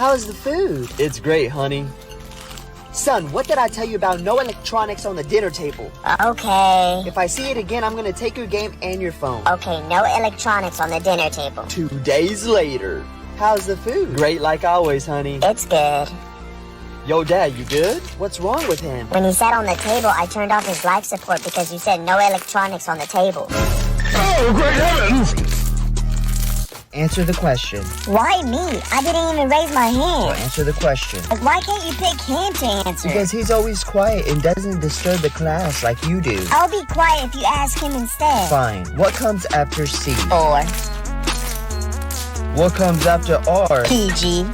How's the food? It's great, honey. Son, what did I tell you about no electronics on the dinner table? Okay. If I see it again, I'm gonna take your game and your phone. Okay, no electronics on the dinner table. 2 days later. How's the food? Great like always, honey. It's good. Yo, Dad, you good? What's wrong with him? When he sat on the table, I turned off his life support because you said no electronics on the table. Oh, great heavens! Answer the question. Why me? I didn't even raise my Well, hand. answer the question. Like, why can't you pick him to answer? Because he's always quiet and doesn't disturb the class like you do. I'll be quiet if you ask him instead. Fine. What comes after C? Or What comes after R? PG,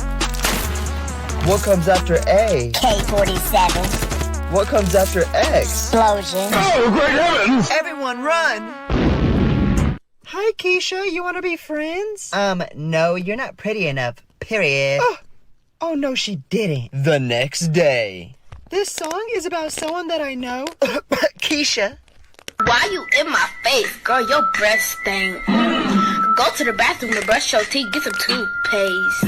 What comes after A? K-47, What comes after X? explosion. Oh, great heavens! Everyone run! Hi, Keisha. You want to be friends? No, you're not pretty enough. Period. Oh, no, she didn't. The next day. This song is about someone that I know. Keisha. Why you in my face? Girl, your breath stink. Go to the bathroom to brush your teeth, get some toothpaste.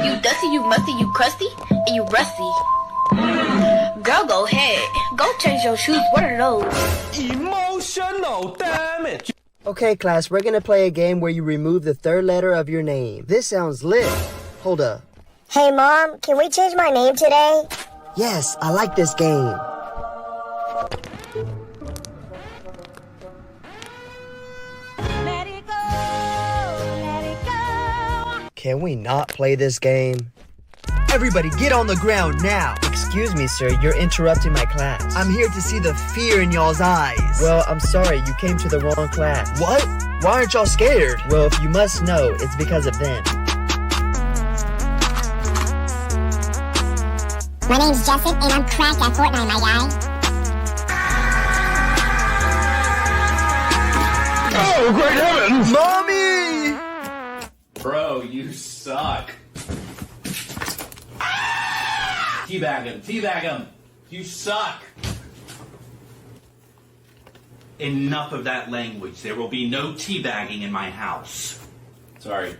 You dusty, you musty, you crusty, and you rusty. Girl, go ahead. Go change your shoes. What are those? Emotional damage! Okay, class, we're gonna play a game where you remove the third letter of your name. This sounds lit. Hold up. Hey, Mom, can we change my name today? Yes, I like this game. Let it go, let it go. Can we not play this game? Everybody, get on the ground now. Excuse me, sir, you're interrupting my class. I'm here to see the fear in y'all's eyes. Well, I'm sorry, you came to the wrong class. What? Why aren't y'all scared? Well, if you must know, it's because of them. My name's Jessup, and I'm cracked at Fortnite, my guy. Oh, great heavens! Mommy! Bro, you suck. Teabag him, teabag him. You suck. Enough of that language. There will be no teabagging in my house. Sorry.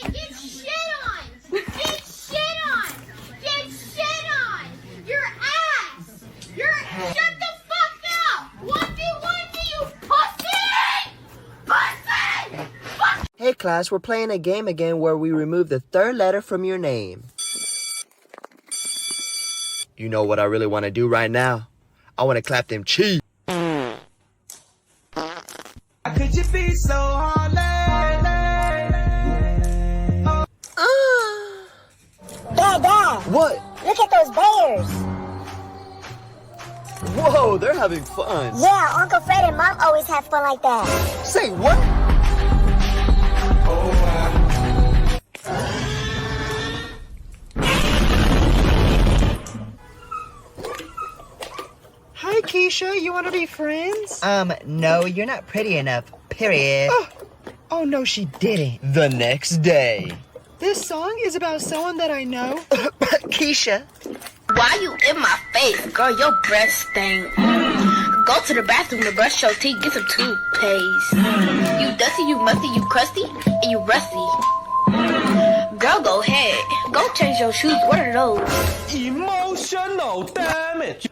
Get shit on! Get shit on! Get shit on! Your ass! Shut the fuck up! 1v1 you pussy! Pussy! Fuck! Hey, class, we're playing a game again where we remove the third letter from your name. You know what I really want to do right now? I want to clap them cheeks. Could you be so hard, Dad, What? look at those bears. Whoa, they're having fun. Yeah, Uncle Fred and Mom always have fun like that. Say what? Hi, Keisha. You want to be friends? No, you're not pretty enough. Period. Oh, no, she didn't. The next day. This song is about someone that I know. Keisha. Why you in my face? Girl, your breath stink. Go to the bathroom to brush your teeth, get some toothpaste. You dusty, you musty, you crusty, and you rusty. Girl, go ahead. Go change your shoes. What are those? Emotional damage!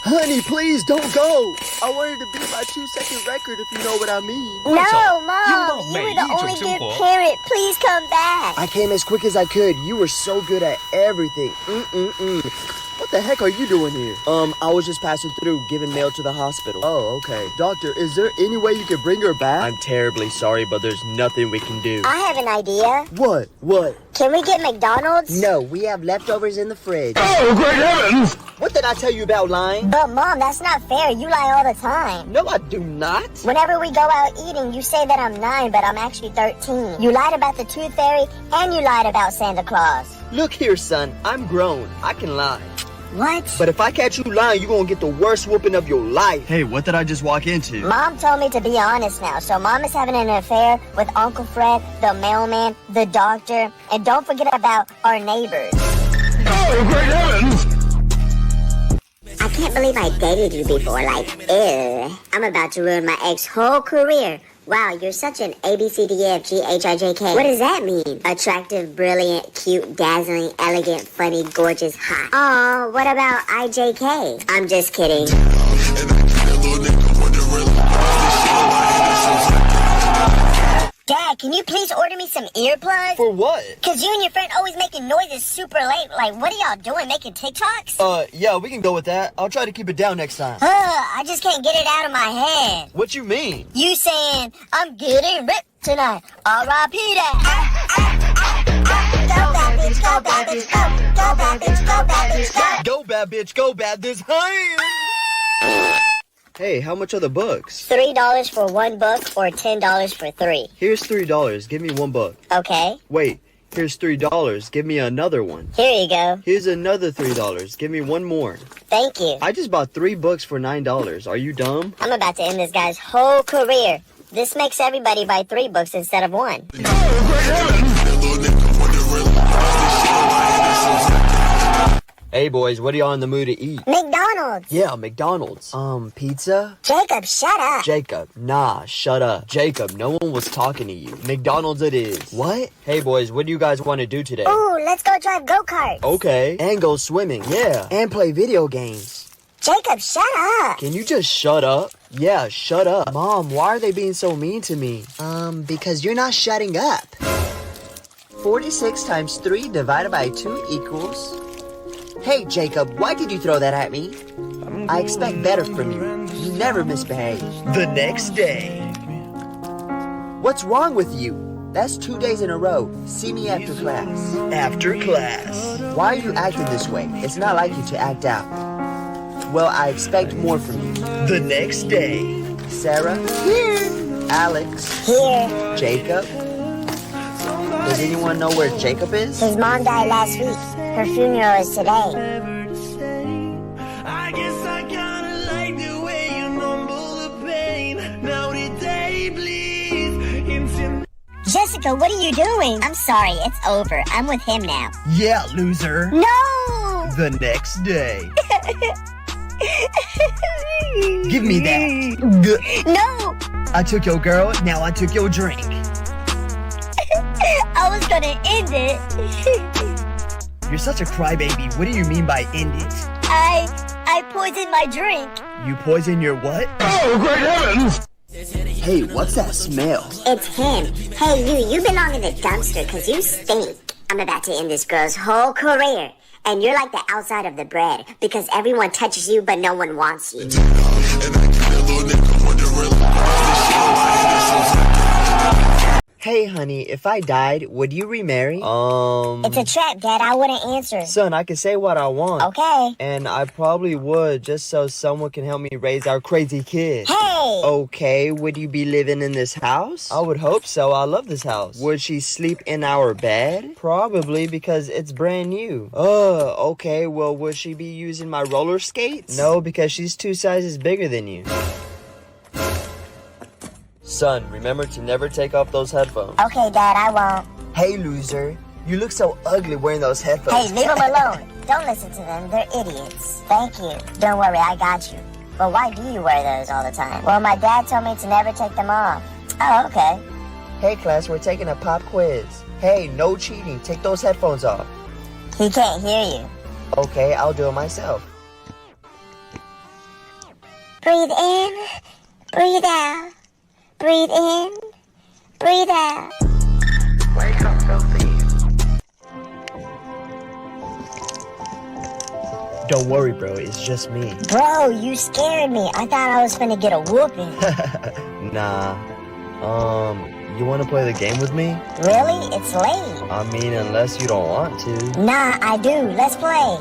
Honey, please don't go. I wanted to beat my 2-second record if you know what I mean. No, Mom, you were the only good parent. Please come back. I came as quick as I could. You were so good at everything. What the heck are you doing here? I was just passing through, giving mail to the hospital. Oh, okay. Doctor, is there any way you could bring her back? I'm terribly sorry, but there's nothing we can do. I have an idea. What? Can we get McDonald's? No, we have leftovers in the fridge. Oh, great heavens! What did I tell you about lying? But Mom, that's not fair. You lie all the time. No, I do not. Whenever we go out eating, you say that I'm 9, but I'm actually 13. You lied about the Tooth Fairy, and you lied about Santa Claus. Look here, son. I'm grown. I can lie. What? But if I catch you lying, you're gonna get the worst whooping of your life. Hey, what did I just walk into? Mom told me to be honest now, so Mom is having an affair with Uncle Fred, the mailman, the doctor, and don't forget about our neighbors. Oh, great heavens! I can't believe I dated you before. Like, ew. I'm about to ruin my ex's whole career. Wow, you're such an ABCDEFGHIJK. What does that mean? Attractive, brilliant, cute, dazzling, elegant, funny, gorgeous, hot. Oh, what about IJK? I'm just kidding. Dad, can you please order me some earplugs? For what? Cause you and your friend always making noises super late. Like, what are y'all doing? Making TikToks? Yeah, we can go with that. I'll try to keep it down next time. I just can't get it out of my head. What you mean? You saying, I'm getting ripped tonight. R.I.P. that. Go bad bitch, go bad bitch, go. Go bad bitch, go bad bitch, go. Go bad bitch, go bad this hand. Hey, how much are the books? $3 for one book or $10 for three. Here's $3. Give me one book. Okay. Wait, here's $3. Give me another one. Here you go. Here's another $3. Give me one more. Thank you. I just bought 3 books for $9. Are you dumb? I'm about to end this guy's whole career. This makes everybody buy 3 books instead of 1. Hey boys, what are y'all in the mood to eat? McDonald's. Yeah, McDonald's. Pizza? Jacob, shut up. Jacob, nah, shut up. Jacob, no one was talking to you. McDonald's it is. What? Hey boys, what do you guys want to do today? Ooh, let's go drive go-karts. Okay. And go swimming, yeah. And play video games. Jacob, shut up. Can you just shut up? Yeah, shut up. Mom, why are they being so mean to me? Because you're not shutting up. 46 times 3 divided by 2 equals... Hey, Jacob, why did you throw that at me? I expect better from you. You never misbehave. The next day. What's wrong with you? That's 2 days in a row. See me after class. After class. Why are you acting this way? It's not like you to act out. Well, I expect more from you. The next day. Sarah? Here. Alex? Here. Jacob? Does anyone know where Jacob is? His mom died last week. Her funeral is today. I guess I kinda like the way you numble the pain. Now the day bleeds into... Jessica, what are you doing? I'm sorry, it's over. I'm with him now. Yeah, loser. No! The next day. Give me that. No! I took your girl, now I took your drink. I was gonna end it. You're such a crybaby. What do you mean by end it? I poisoned my drink. You poison your what? Oh, great heavens! Hey, what's that smell? It's him. Hey, you belong in the dumpster because you stink. I'm about to end this girl's whole career. And you're like the outside of the bread because everyone touches you but no one wants you. Hey, honey, if I died, would you remarry? It's a trap, Dad. I wouldn't answer. Son, I can say what I want. Okay. And I probably would, just so someone can help me raise our crazy kid. Hey! Okay, would you be living in this house? I would hope so. I love this house. Would she sleep in our bed? Probably, because it's brand new. Okay, well, would she be using my roller skates? No, because she's 2 sizes bigger than you. Son, remember to never take off those headphones. Okay, Dad, I won't. Hey, loser. You look so ugly wearing those headphones. Hey, leave them alone. Don't listen to them. They're idiots. Thank you. Don't worry, I got you. But why do you wear those all the time? Well, my dad told me to never take them off. Oh, okay. Hey, class, we're taking a pop quiz. Hey, no cheating. Take those headphones off. He can't hear you. Okay, I'll do it myself. Breathe in, breathe out. Breathe in, breathe out. Wake up, filthy. Don't worry, bro. It's just me. Bro, you scared me. I thought I was gonna get a whooping. Nah. You want to play the game with me? Really? It's late. I mean, unless you don't want to. Nah, I do. Let's play.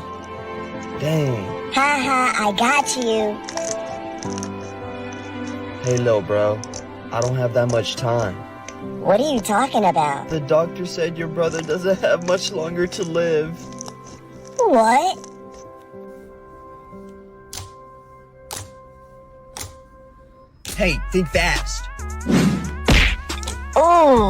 Dang. Haha, I got you. Hey, little bro. I don't have that much time. What are you talking about? The doctor said your brother doesn't have much longer to live. What? Hey, think fast. Ooh.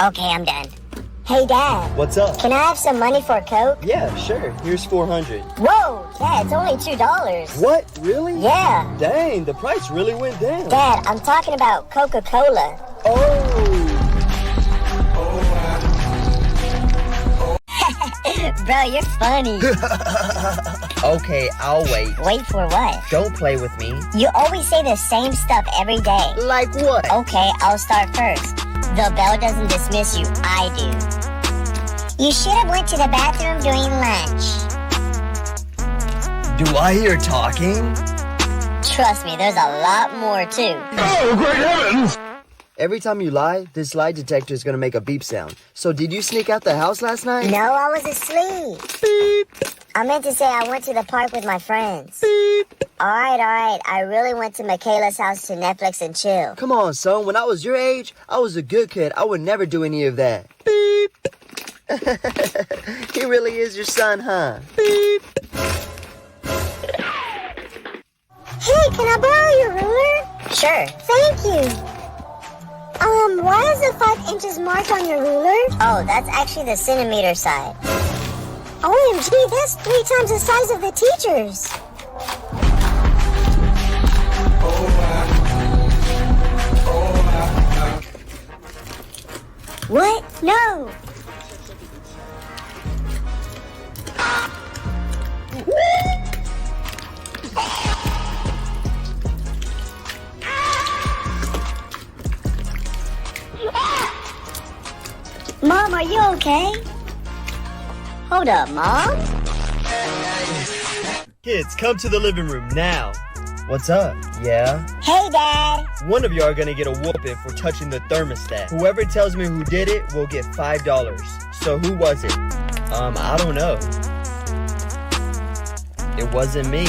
Okay, I'm done. Hey, Dad. What's up? Can I have some money for a Coke? Yeah, sure. Here's 400. Whoa, Dad, it's only $2. What? Really? Yeah. Dang, the price really went down. Dad, I'm talking about Coca-Cola. Oh. Bro, you're funny. Okay, I'll wait. Wait for what? Don't play with me. You always say the same stuff every day. Like what? Okay, I'll start first. The bell doesn't dismiss you, I do. You should have went to the bathroom during lunch. Do I hear talking? Trust me, there's a lot more too. Oh, great heavens! Every time you lie, this lie detector is gonna make a beep sound. So did you sneak out the house last night? No, I was asleep. Beep. I meant to say I went to the park with my friends. Beep. Alright. I really went to Michaela's house to Netflix and chill. Come on, son. When I was your age, I was a good kid. I would never do any of that. Beep. He really is your son, huh? Beep. Hey, can I borrow your ruler? Sure. Thank you. Why is the 5 inches mark on your ruler? Oh, that's actually the centimeter side. OMG, that's 3 times the size of the teacher's. What? No. Mom, are you okay? Hold up, Mom? Kids, come to the living room now. What's up? Yeah? Hey, Dad. One of you are gonna get a whooping for touching the thermostat. Whoever tells me who did it will get $5. So who was it? I don't know. It wasn't me.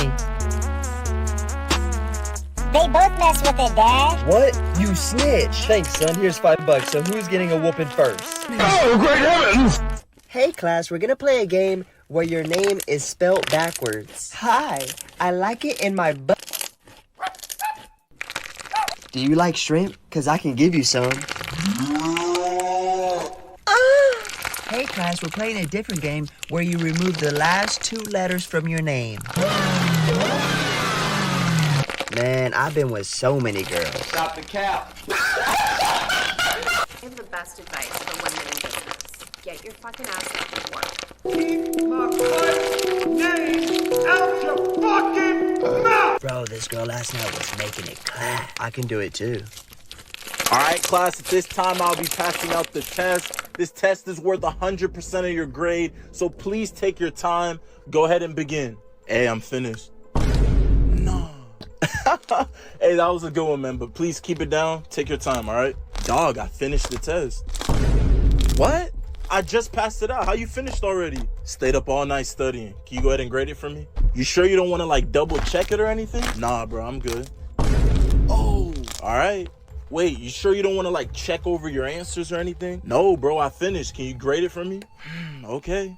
They both mess with it, Dad. What? You snitch. Thanks, son. Here's $5. So who's getting a whooping first? Oh, great heavens! Hey, class, we're gonna play a game where your name is spelled backwards. Hi, I like it in my butt. Do you like shrimp? Cause I can give you some. Hey, class, we're playing a different game where you remove the last 2 letters from your name. Man, I've been with so many girls. Stop the cap. I have the best advice for women in business. Get your fucking ass up and work. Keep my wife's name out your fucking mouth! Bro, this girl last night was making it clap. I can do it too. Alright, class, at this time I'll be passing out the test. This test is worth 100% of your grade, so please take your time. Go ahead and begin. Hey, I'm finished. No. Hey, that was a good one, man, but please keep it down. Take your time, alright? Dog, I finished the test. What? I just passed it out. How you finished already? Stayed up all night studying. Can you go ahead and grade it for me? You sure you don't want to, like, double check it or anything? Nah, bro, I'm good. Oh, alright. Wait, you sure you don't want to, like, check over your answers or anything? No, bro, I finished. Can you grade it for me? Okay.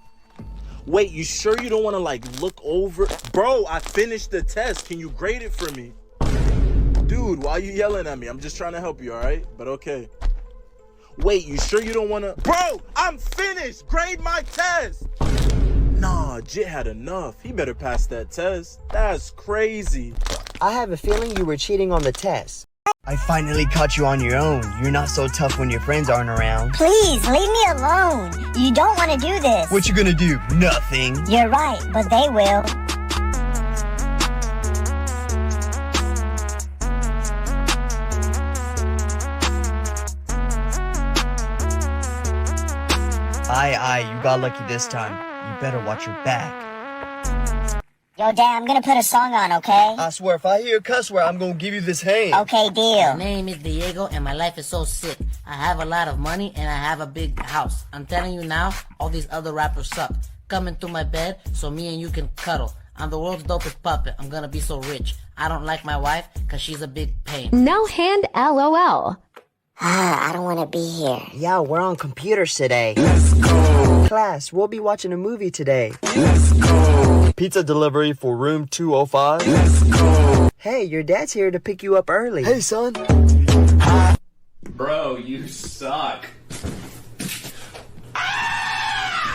Wait, you sure you don't want to, like, look over? Bro, I finished the test. Can you grade it for me? Dude, why are you yelling at me? I'm just trying to help you, all right? But okay. Wait, you sure you don't want to? Bro, I'm finished. Grade my test. Nah, Jit had enough. He better pass that test. That's crazy. I have a feeling you were cheating on the test. I finally caught you on your own. You're not so tough when your friends aren't around. Please, leave me alone. You don't want to do this. What you gonna do? Nothing. You're right, but they will. Aye, you got lucky this time. You better watch your back. Yo, Dad, I'm gonna put a song on, okay? I swear, if I hear a cuss word, I'm gonna give you this hand. Okay, deal. My name is Diego, and my life is so sick. I have a lot of money, and I have a big house. I'm telling you now, all these other rappers suck. Come into my bed so me and you can cuddle. I'm the world's dopest puppet. I'm gonna be so rich. I don't like my wife, cause she's a big pain. No hand LOL. I don't want to be here. Yeah, we're on computers today. Let's go. Class, we'll be watching a movie today. Let's go. Pizza delivery for room 205. Let's go. Hey, your dad's here to pick you up early. Hey, son. Bro, you suck.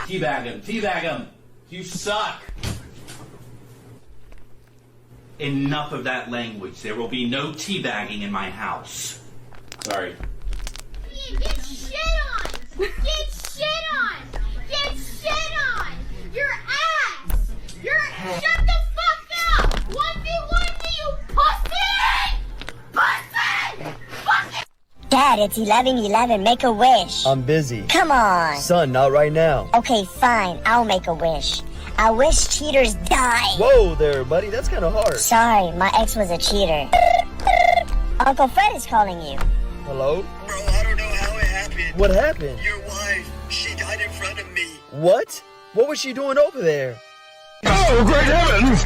Teabag him. You suck. Enough of that language. There will be no teabagging in my house. Sorry. Get shit on! Get shit on! Get shit on! Your ass! Shut the fuck up! 1v1 me, you pussy! Pussy! Fucking Dad, it's 11:11. Make a wish. I'm busy. Come on. Son, not right now. Okay, fine. I'll make a wish. I wish cheaters die. Whoa there, buddy. That's kind of hard. Sorry, my ex was a cheater. Uncle Fred is calling you. Hello? Bro, I don't know how it happened. What happened? Your wife, she died in front of me. What? What was she doing over there? Oh, great heavens!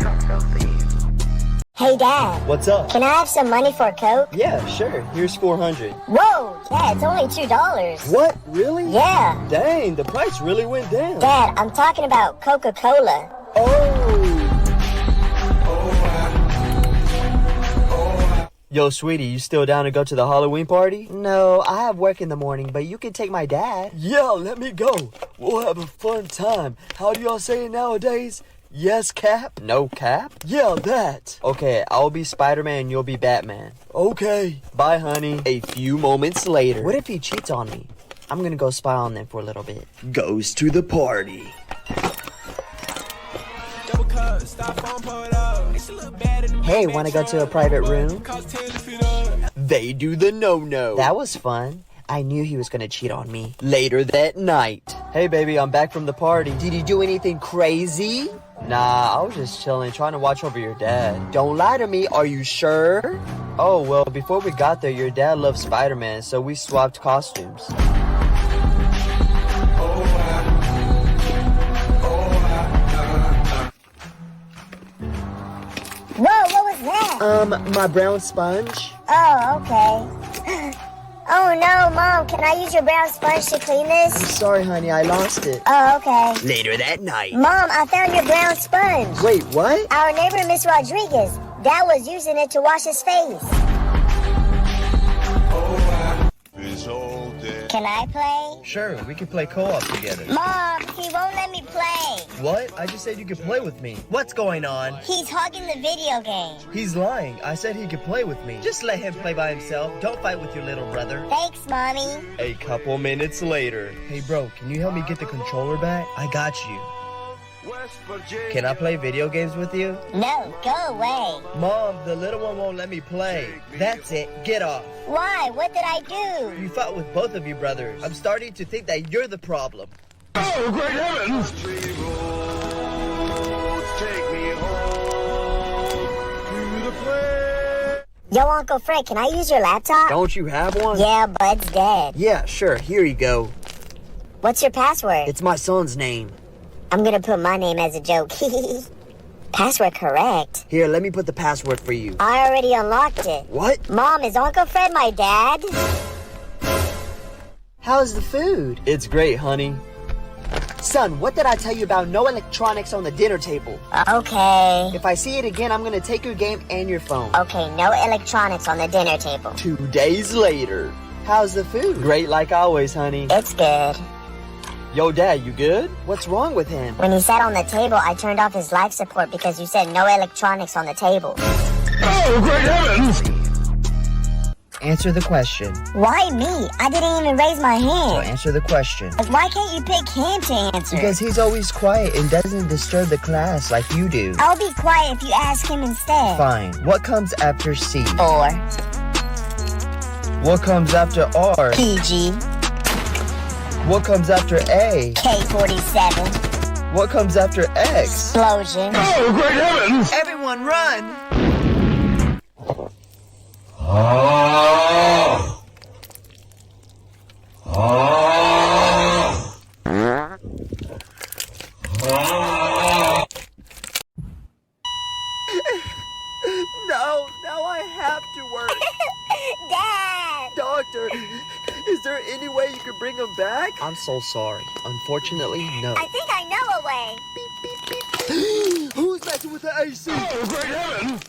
Hey, Dad. What's up? Can I have some money for a Coke? Yeah, sure. Here's 400. Whoa, Dad, it's only $2. What? Really? Yeah. Dang, the price really went down. Dad, I'm talking about Coca-Cola. Oh. Yo, sweetie, you still down to go to the Halloween party? No, I have work in the morning, but you can take my dad. Yeah, let me go. We'll have a fun time. How do y'all say it nowadays? Yes, Cap? No, Cap? Yeah, that. Okay, I'll be Spider-Man and you'll be Batman. Okay. Bye, honey. A few moments later. What if he cheats on me? I'm gonna go spy on them for a little bit. Goes to the party. Hey, wanna go to a private room? They do the no-no. That was fun. I knew he was gonna cheat on me. Later that night. Hey baby, I'm back from the party. Did he do anything crazy? Nah, I was just chilling, trying to watch over your dad. Don't lie to me, are you sure? Oh, well, before we got there, your dad loved Spider-Man, so we swapped costumes. Whoa, what was that? My brown sponge. Oh, okay. Oh no, Mom, can I use your brown sponge to clean I'm this? sorry, honey, I lost it. Oh, okay. Later that night. Mom, I found your brown sponge. Wait, what? Our neighbor, Miss Rodriguez, Dad was using it to wash his face. Can I play? Sure, we can play co-op together. Mom, he won't let me play. What? I just said you could play with me. What's going on? He's hogging the video game. He's lying. I said he could play with me. Just let him play by himself. Don't fight with your little brother. Thanks, Mommy. A couple minutes later. Hey, bro, can you help me get the controller back? I got you. Can I play video games with you? No, go away. Mom, the little one won't let me play. That's it. Get off. Why? What did I do? You fought with both of you brothers. I'm starting to think that you're the problem. Oh, great heavens! Take me home to the place. Yo, Uncle Fred, can I use your laptop? Don't you have one? Yeah, Bud's dead. Yeah, sure. Here you go. What's your password? It's my son's name. I'm gonna put my name as a joke. Password correct. Here, let me put the password for you. I already unlocked it. What? Mom, is Uncle Fred my dad? How's the food? It's great, honey. Son, what did I tell you about no electronics on the dinner table? Okay. If I see it again, I'm gonna take your game and your phone. Okay, no electronics on the dinner table. 2 days later. How's the food? Great like always, honey. It's good. Yo, Dad, you good? What's wrong with him? When he sat on the table, I turned off his life support because you said no electronics on the table. Oh, great heavens! Answer the question. Why me? I didn't even raise my So hand. answer the question. Like, why can't you pick him to answer? Because he's always quiet and doesn't disturb the class like you do. I'll be quiet if you ask him instead. Fine. What comes after C? 4. What comes after R? PG. What comes after A? K-47. What comes after X? Explosion. Oh, great heavens! Everyone run! No, now I have to work. Dad! Doctor, is there any way you could bring him back? I'm so sorry. Unfortunately, no. I think I know a way. Who's messing with the AC? Oh, great heavens!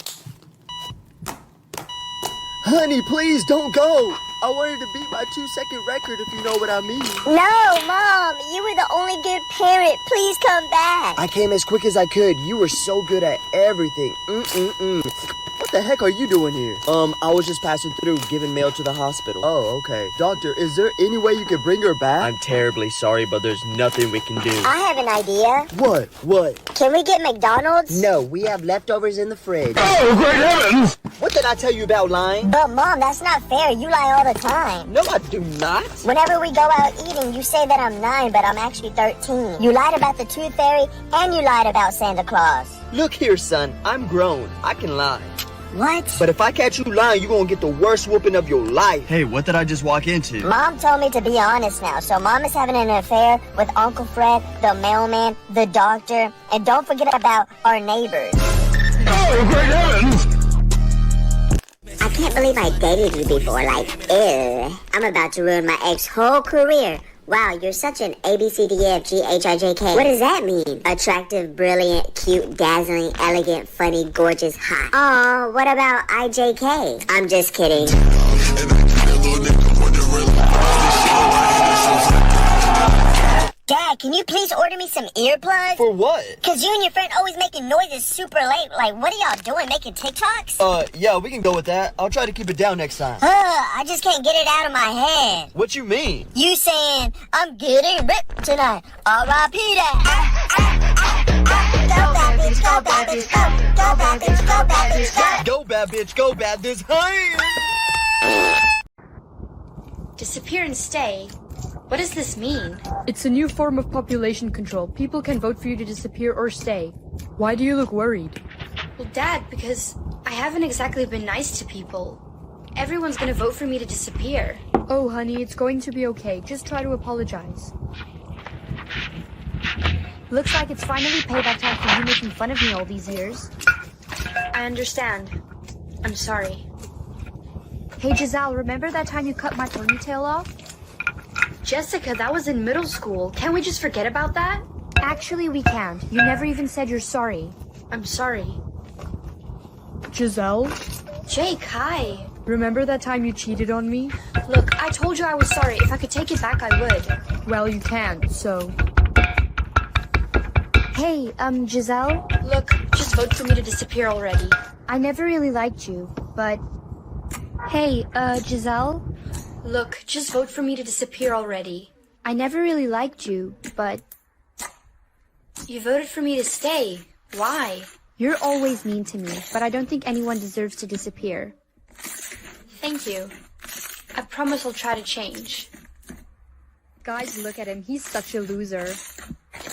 Honey, please don't go. I wanted to beat my 2-second record if you know what I mean. No, Mom, you were the only good parent. Please come back. I came as quick as I could. You were so good at everything. What the heck are you doing here? I was just passing through, giving mail to the hospital. Oh, okay. Doctor, is there any way you could bring her back? I'm terribly sorry, but there's nothing we can do. I have an idea. What? What? Can we get McDonald's? No, we have leftovers in the fridge. Oh, great heavens! What did I tell you about lying? But Mom, that's not fair. You lie all the time. No, I do not. Whenever we go out eating, you say that I'm 9, but I'm actually 13. You lied about the Tooth Fairy, and you lied about Santa Claus. Look here, son. I'm grown. I can lie. What? But if I catch you lying, you're gonna get the worst whooping of your life. Hey, what did I just walk into? Mom told me to be honest now, so Mom is having an affair with Uncle Fred, the mailman, the doctor, and don't forget about our neighbors. Oh, great heavens! I can't believe I dated you before, like, ew. I'm about to ruin my ex's whole career. Wow, you're such an ABCDEFGHIJK. What does that mean? Attractive, brilliant, cute, dazzling, elegant, funny, gorgeous, hot. Aw, what about IJK? I'm just kidding. Dad, can you please order me some earplugs? For what? Cause you and your friend always making noises super late. Like, what are y'all doing, making TikToks? Yeah, we can go with that. I'll try to keep it down next time. I just can't get it out of my head. What you mean? You saying, I'm getting ripped tonight. R.I.P. that. Go bad bitch, go bad bitch, go. Go bad bitch, go bad bitch, go. Go bad bitch, go bad this hey! Disappear and stay? What does this mean? It's a new form of population control. People can vote for you to disappear or stay. Why do you look worried? Well, Dad, because I haven't exactly been nice to people. Everyone's gonna vote for me to disappear. Oh, honey, it's going to be okay. Just try to apologize. Looks like it's finally payback time for you making fun of me all these years. I understand. I'm sorry. Hey, Giselle, remember that time you cut my ponytail off? Jessica, that was in middle school. Can't we just forget about that? Actually, we can't. You never even said you're sorry. I'm sorry. Giselle? Jake, hi. Remember that time you cheated on me? Look, I told you I was sorry. If I could take it back, I would. Well, you can't, so... Hey, Giselle? Look, just vote for me to disappear already. I never really liked you, but... Hey, Giselle? Look, just vote for me to disappear already. I never really liked you, but... You voted for me to stay. Why? You're always mean to me, but I don't think anyone deserves to disappear. Thank you. I promise I'll try to change. Guys, look at him. He's such a loser.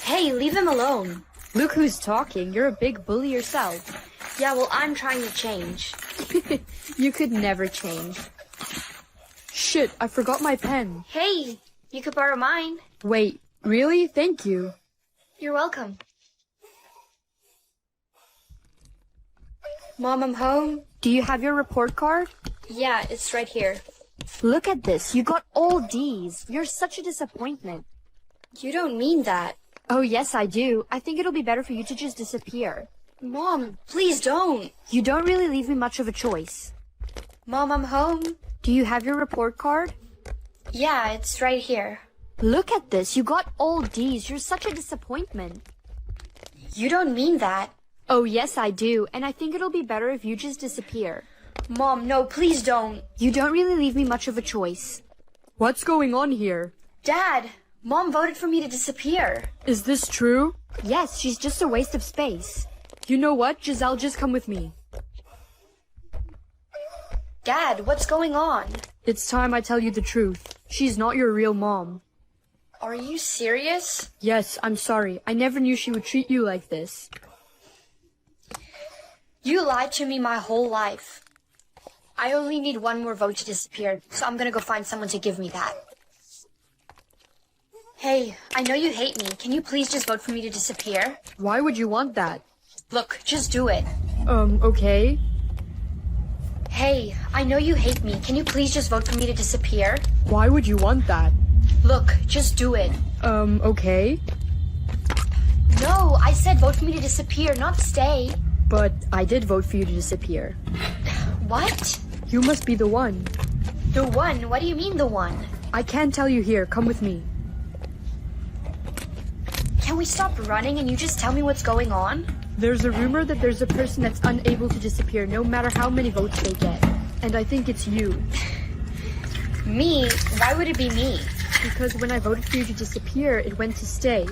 Hey, leave him alone. Look who's talking. You're a big bully yourself. Yeah, well, I'm trying to change. You could never change. Shit, I forgot my pen. Hey, you could borrow mine. Wait, really? Thank you. You're welcome. Mom, I'm home. Do you have your report card? Yeah, it's right here. Look at this. You got all D's. You're such a disappointment. You don't mean that. Oh, yes, I do. I think it'll be better for you to just disappear. Mom, please don't. You don't really leave me much of a choice. Mom, I'm home. Do you have your report card? Yeah, it's right here. Look at this. You got all D's. You're such a disappointment. You don't mean that. Oh, yes, I do. And I think it'll be better if you just disappear. Mom, no, please don't. You don't really leave me much of a choice. What's going on here? Dad, Mom voted for me to disappear. Is this true? Yes, she's just a waste of space. You know what? Giselle, just come with me. Dad, what's going on? It's time I tell you the truth. She's not your real mom. Are you serious? Yes, I'm sorry. I never knew she would treat you like this. You lied to me my whole life. I only need one more vote to disappear, so I'm gonna go find someone to give me that. Hey, I know you hate me. Can you please just vote for me to disappear? Why would you want that? Look, just do it. Okay. Hey, I know you hate me. Can you please just vote for me to disappear? Why would you want that? Look, just do it. Okay. No, I said vote for me to disappear, not stay. But I did vote for you to disappear. What? You must be the one. The one? What do you mean the one? I can't tell you here. Come with me. Can we stop running and you just tell me what's going on? There's a rumor that there's a person that's unable to disappear no matter how many votes they get. And I think it's you. Me? Why would it be me? Because when I voted for you to disappear, it went to stay.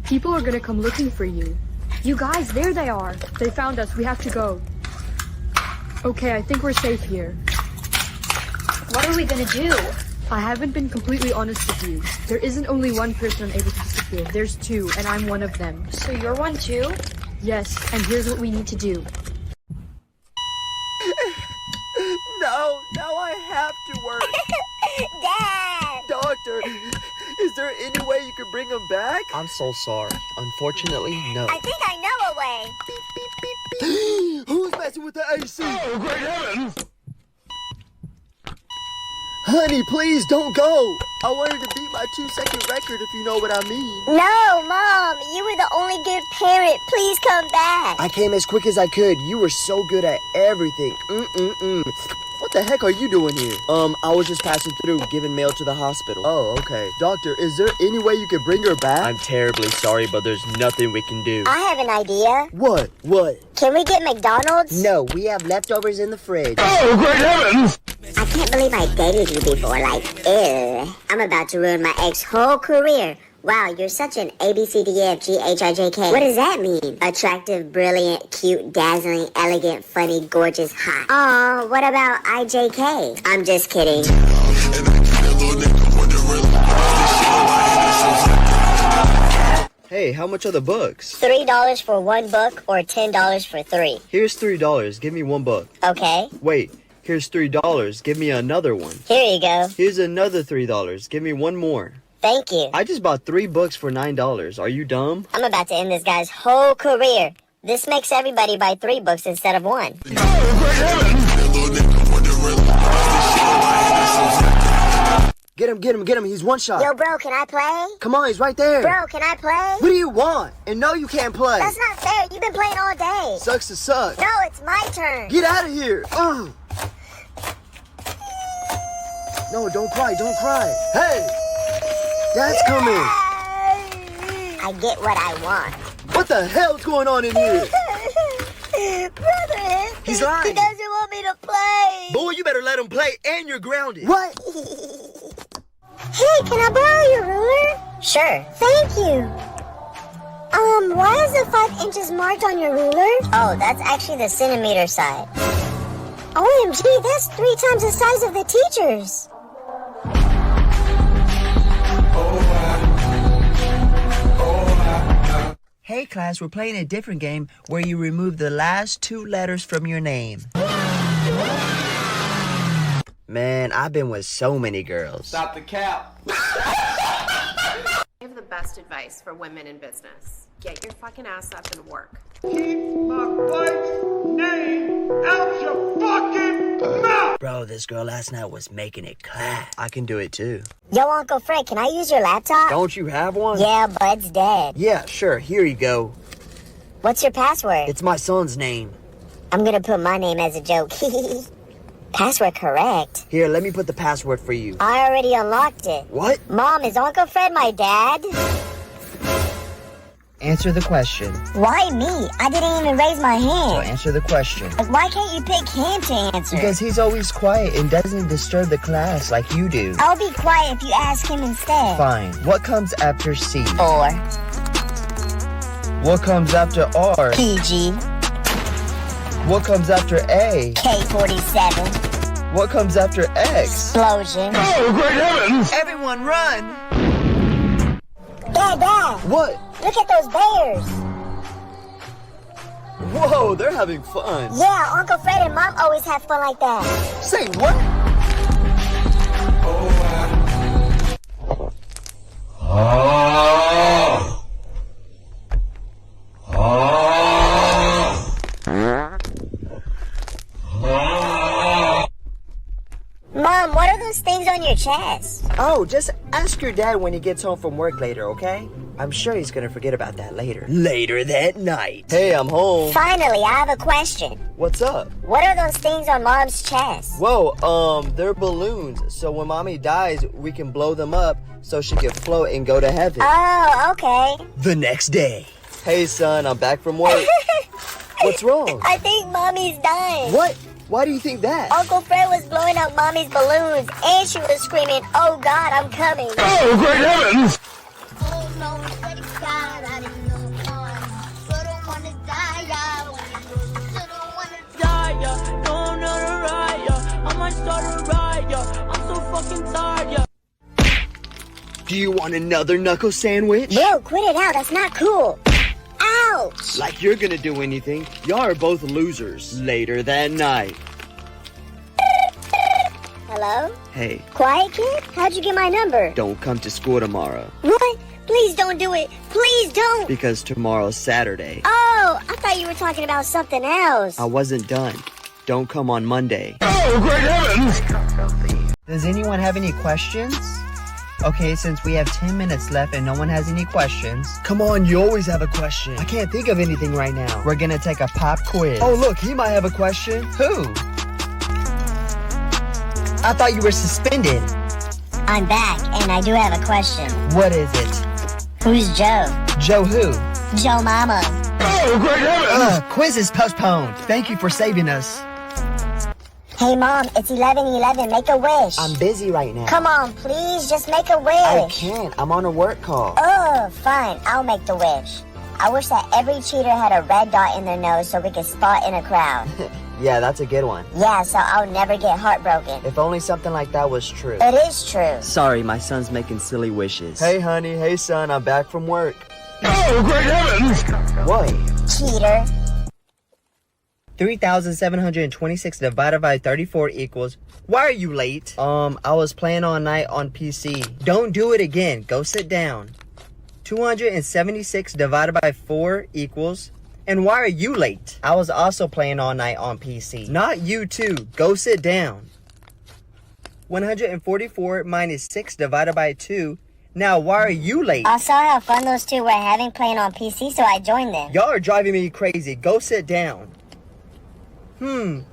People are gonna come looking for you. You guys, there they are. They found us. We have to go. Okay, I think we're safe here. What are we gonna do? I haven't been completely honest with you. There isn't only one person unable to disappear. There's two, and I'm one of them. So you're one too? Yes, and here's what we need to do. No, now I have to work. Dad! Doctor, is there any way you could bring him back? I'm so sorry. Unfortunately, no. I think I know a way. Who's messing with the AC? Oh, great heavens! Honey, please don't go. I wanted to beat my 2-second record if you know what I mean. No, Mom, you were the only good parent. Please come back. I came as quick as I could. You were so good at everything. What the heck are you doing here? I was just passing through, giving mail to the hospital. Oh, okay. Doctor, is there any way you could bring her back? I'm terribly sorry, but there's nothing we can do. I have an idea. What? Can we get McDonald's? No, we have leftovers in the fridge. Oh, great heavens! I can't believe I dated you before. Like, ew. I'm about to ruin my ex's whole career. Wow, you're such an ABCDEFGHIJK. What does that mean? Attractive, brilliant, cute, dazzling, elegant, funny, gorgeous, hot. Aw, what about IJK? I'm just kidding. Hey, how much are the books? $3 for one book or $10 for three. Here's $3. Give me one book. Okay. Wait, here's $3. Give me another one. Here you go. Here's another $3. Give me one more. Thank you. I just bought 3 books for $9. Are you dumb? I'm about to end this guy's whole career. This makes everybody buy 3 books instead of 1. Get him. He's one shot. Yo, bro, can I play? Come on, he's right there. Bro, can I play? What do you want? And no, you can't play. That's not fair. You've been playing all day. Sucks to suck. No, it's my turn. Get out of here. No, don't cry. Hey, Dad's coming. I get what I want. What the hell's going on in here? Brother, He's lying. He doesn't want me to play. Boy, you better let him play, and you're grounded. What? Hey, can I borrow your ruler? Sure. Thank you. Mom, why is the 5 inches marked on your ruler? Oh, that's actually the centimeter side. OMG, that's 3 times the size of the teacher's. Hey class, we're playing a different game where you remove the last 2 letters from your name. Man, I've been with so many girls. Stop the cap. I have the best advice for women in business. Get your fucking ass up and work. Keep my wife's name out your fucking mouth! Bro, this girl last night was making it clap. I can do it too. Yo, Uncle Fred, can I use your laptop? Don't you have one? Yeah, but it's dead. Yeah, sure. Here you go. What's your password? It's my son's name. I'm gonna put my name as a joke. Password correct. Here, let me put the password for you. I already unlocked it. What? Mom, is Uncle Fred my dad? Answer the question. Why me? I didn't even raise my So hand. answer the question. Like, why can't you pick him to answer? Because he's always quiet and doesn't disturb the class like you do. I'll be quiet if you ask him instead. Fine. What comes after C? 4. What comes after R? PG. What comes after A? K-47. What comes after X? Explosion. Oh, great heavens! Everyone run! Dad! What? Look at those bears! Whoa, they're having fun. Yeah, Uncle Fred and Mom always have fun like that. Say what? Mom, what are those things on your chest? Oh, just ask your dad when he gets home from work later, okay? I'm sure he's gonna forget about that later. Later that night. Hey, I'm home. Finally, I have a question. What's up? What are those things on Mom's chest? Whoa, they're balloons. So when mommy dies, we can blow them up so she can float and go to heaven. Oh, okay. The next day. Hey, son, I'm back from work. What's wrong? I think Mommy's dying. What? Why do you think that? Uncle Fred was blowing up Mommy's balloons, and she was screaming, "Oh God, I'm coming!" Oh, great heavens! Do you want another knuckle sandwich? Bro, quit it out. That's not cool. Ouch! Like you're gonna do anything. Y'all are both losers. Later that night. Hello? Hey, Quiet kid? How'd you get my number? don't come to school tomorrow. What? Please don't do it. Please don't. Because tomorrow's Saturday. Oh, I thought you were talking about something else. I wasn't done. Don't come on Monday. Oh, great heavens! Does anyone have any questions? Okay, since we have 10 minutes left and no one has any questions. Come on, you always have a question. I can't think of anything right now. We're gonna take a pop quiz. Oh, look, he might have a question. Who? I thought you were suspended. I'm back, and I do have a question. What is it? Who's Joe? Joe who? Joe Mama. Oh, great heavens! Quiz is postponed. Thank you for saving us. Hey, Mom, it's 11:11. Make a wish. I'm busy right now. Come on, please, just make a wish. I can't. I'm on a work call. Oh, fine. I'll make the wish. I wish that every cheater had a red dot in their nose so we could spot in a crowd. Yeah, that's a good one. Yeah, so I'll never get heartbroken. If only something like that was true. It is true. Sorry, my son's making silly wishes. Hey, honey. Hey, son. I'm back from work. Oh, great heavens! What? Cheater. 3,726 divided by 34 equals... Why are you late? I was playing all night on PC. Don't do it again. Go sit down. 276 divided by 4 equals... And why are you late? I was also playing all night on PC. Not you too. Go sit down. 144 minus 6 divided by 2. Now, why are you late? I saw how fun those two were having playing on PC, so I joined them. Y'all are driving me crazy. Go sit down.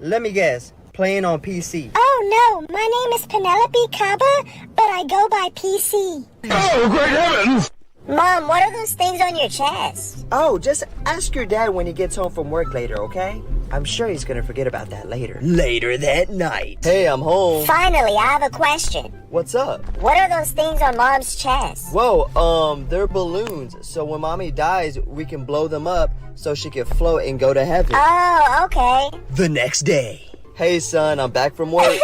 Let me guess. Playing on PC. Oh no, my name is Penelope Caba, but I go by PC. Oh, great heavens! Mom, what are those things on your chest? Oh, just ask your dad when he gets home from work later, okay? I'm sure he's gonna forget about that later. Later that night. Hey, I'm home. Finally, I have a question. What's up? What are those things on Mom's chest? Whoa, they're balloons. So when Mommy dies, we can blow them up so she can float and go to heaven. Oh, okay. The next day. Hey, son, I'm back from work.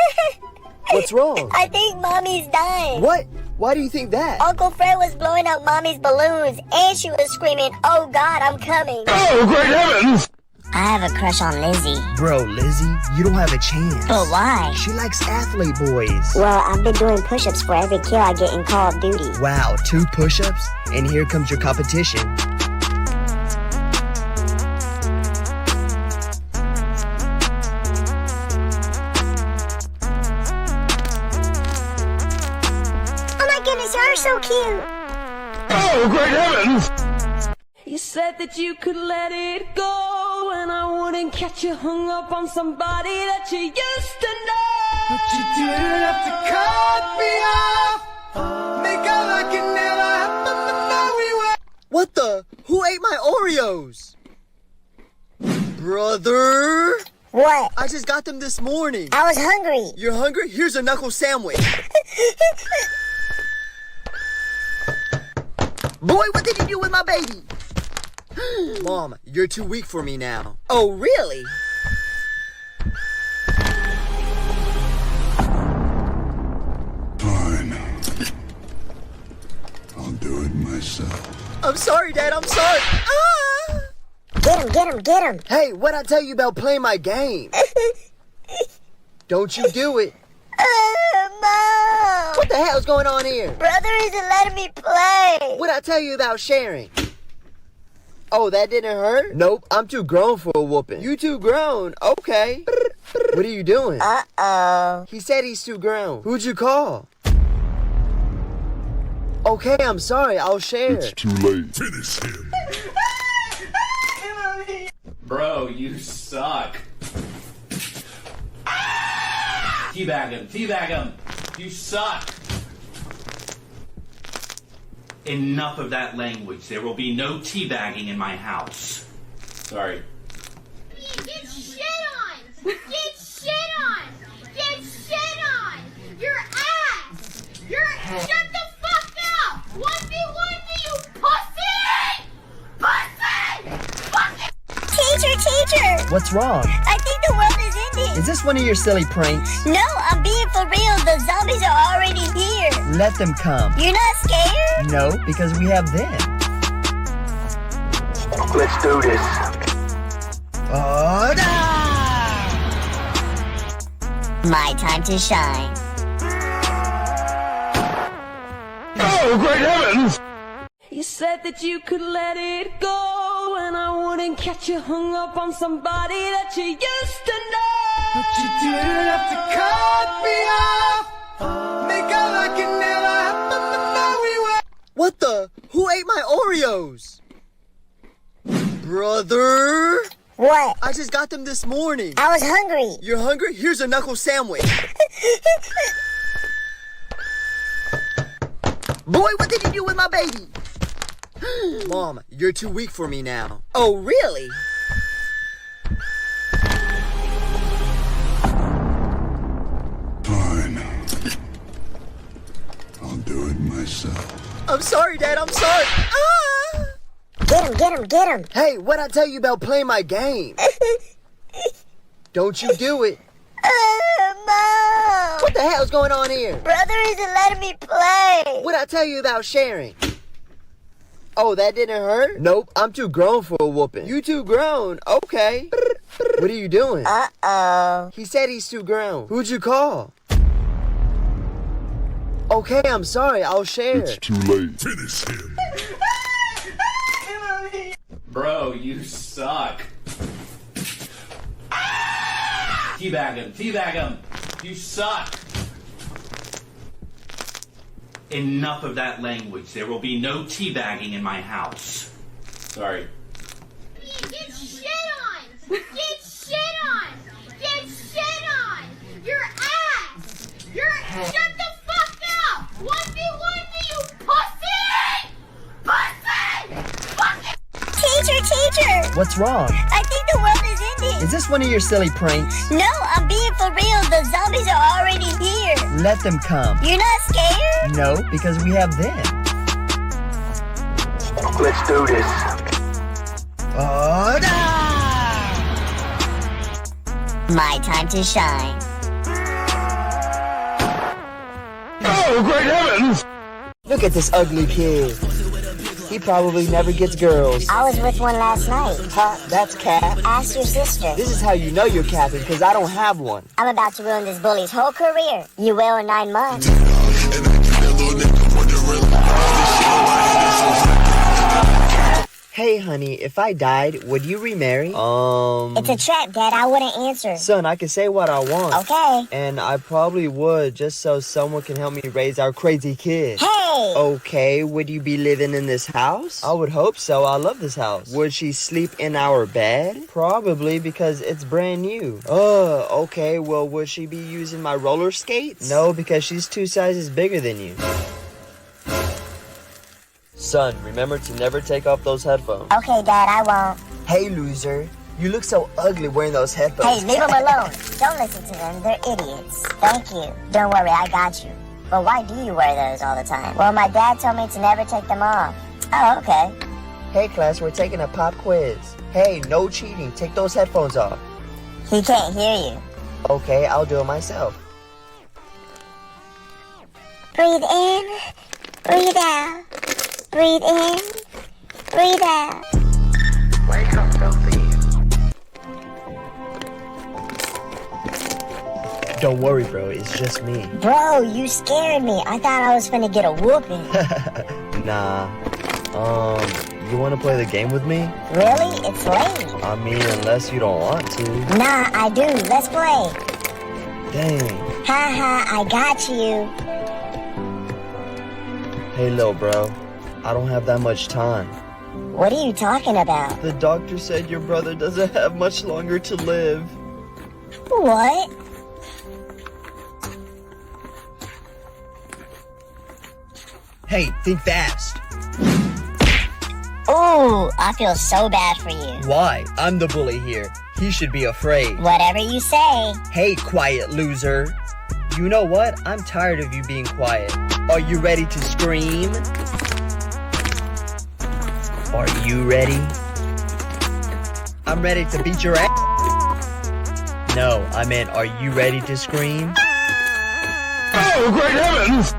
What's wrong? I think Mommy's dying. What? Why do you think that? Uncle Fred was blowing up Mommy's balloons, and she was screaming, "Oh God, I'm coming." Oh, great heavens! I have a crush on Lizzie. Bro, Lizzie, you don't have a chance. But why? She likes athlete boys. Well, I've been doing push-ups for every kill I get in Call of Duty. Wow, 2 push-ups? And here comes your competition. You're so cute. Oh, great heavens! You said that you could let it go, and I wouldn't catch you hung up on somebody that you used to know. But you didn't have to cut me off. Make out like it never happened, but now we were. What the? Who ate my Oreos? Brother? What? I just got them this morning. I was hungry. You're hungry? Here's a knuckle sandwich. Boy, what did you do with my baby? Mom, you're too weak for me now. Oh, really? Fine. I'll do it myself. I'm sorry, Dad, I'm sorry. Ah! Get him. Hey, what'd I tell you about playing my game? Don't you do it. Mom! What the hell's going on here? Brother isn't letting me play. What'd I tell you about sharing? Oh, that didn't hurt? Nope, I'm too grown for a whooping. You too grown? Okay. What are you doing? Uh-oh. He said he's too grown. Who'd you call? Okay, I'm sorry, I'll share. It's too late. Finish him. Bro, you suck. Teabag him. You suck. Enough of that language. There will be no teabagging in my house. Sorry. Get shit on! Get shit on! Get shit on! Your ass! Shut the fuck up! 1v1 me, you pussy! Fucking Teacher! What's wrong? I think the world is ending. Is this one of your silly pranks? No, I'm being for real. The zombies are already here. Let them come. You're not scared? No, because we have them. Let's do this. Oh, no! My time to shine. Oh, great heavens! You said that you could let it go, and I wouldn't catch you hung up on somebody that you used to know. But you didn't have to cut me off. Make out like it never happened, but now we were. What the? Who ate my Oreos? Brother? What? I just got them this morning. I was hungry. You're hungry? Here's a knuckle sandwich. Boy, what did you do with my baby? Mom, you're too weak for me now. Oh, really? Fine. I'll do it myself. I'm sorry, Dad, I'm sorry. Ah! Get him. Hey, what'd I tell you about playing my game? Don't you do it. Mom! What the hell's going on here? Brother isn't letting me play. What'd I tell you about sharing? Oh, that didn't hurt? Nope, I'm too grown for a whooping. You too grown? Okay. What are you doing? Uh-oh. He said he's too grown. Who'd you call? Okay, I'm sorry, I'll share. It's too late. Finish him. Bro, you suck. Teabag him. You suck. Enough of that language. There will be no teabagging in my house. Sorry. Get shit on! Get shit on! Get shit on! Your ass! Shut the fuck up! 1v1 me, you pussy! Fucking Teacher! What's wrong? I think the world is ending. it. Is this one of your silly pranks? No, I'm being for real. The zombies are already here. Let them come. You're not scared? No, because we have them. Let's do this. Oh, no! My time to shine. Oh, great heavens! Look at this ugly kid. He probably never gets girls. I was with one last night. Huh? That's cap. Ask your sister. This is how you know you're capping, because I don't have one. I'm about to ruin this bully's whole career. You will in 9 months. Hey, honey, if I died, would you remarry? It's a trap, Dad. I wouldn't answer. Son, I can say what I want. Okay. And I probably would, just so someone can help me raise our crazy kid. Hey! Okay, would you be living in this house? I would hope so. I love this house. Would she sleep in our bed? Probably, because it's brand new. Okay, well, would she be using my roller skates? No, because she's 2 sizes bigger than you. Son, remember to never take off those headphones. Okay, Dad, I won't. Hey, loser. You look so ugly wearing those headphones. Hey, leave them alone. Don't listen to them. They're idiots. Thank you. Don't worry, I got you. But why do you wear those all the time? Well, my dad told me to never take them off. Oh, okay. Hey, class, we're taking a pop quiz. Hey, no cheating. Take those headphones off. He can't hear you. Okay, I'll do it myself. Breathe in, breathe out. Breathe in, breathe out. Wake up, filthy. Don't worry, bro. It's just me. Bro, you scared me. I thought I was finna get a whooping. Nah. You wanna play the game with me? Really? It's late. I mean, unless you don't want to. Nah, I do. Let's play. Dang. Haha, I got you. Hey, little bro. I don't have that much time. What are you talking about? The doctor said your brother doesn't have much longer to live. What? Hey, think fast. Ooh, I feel so bad for you. Why? I'm the bully here. He should be afraid. Whatever you say. Hey, quiet loser. You know what? I'm tired of you being quiet. Are you ready to scream? Are you ready? I'm ready to beat your ass. No, I meant, are you ready to scream? Oh, great heavens!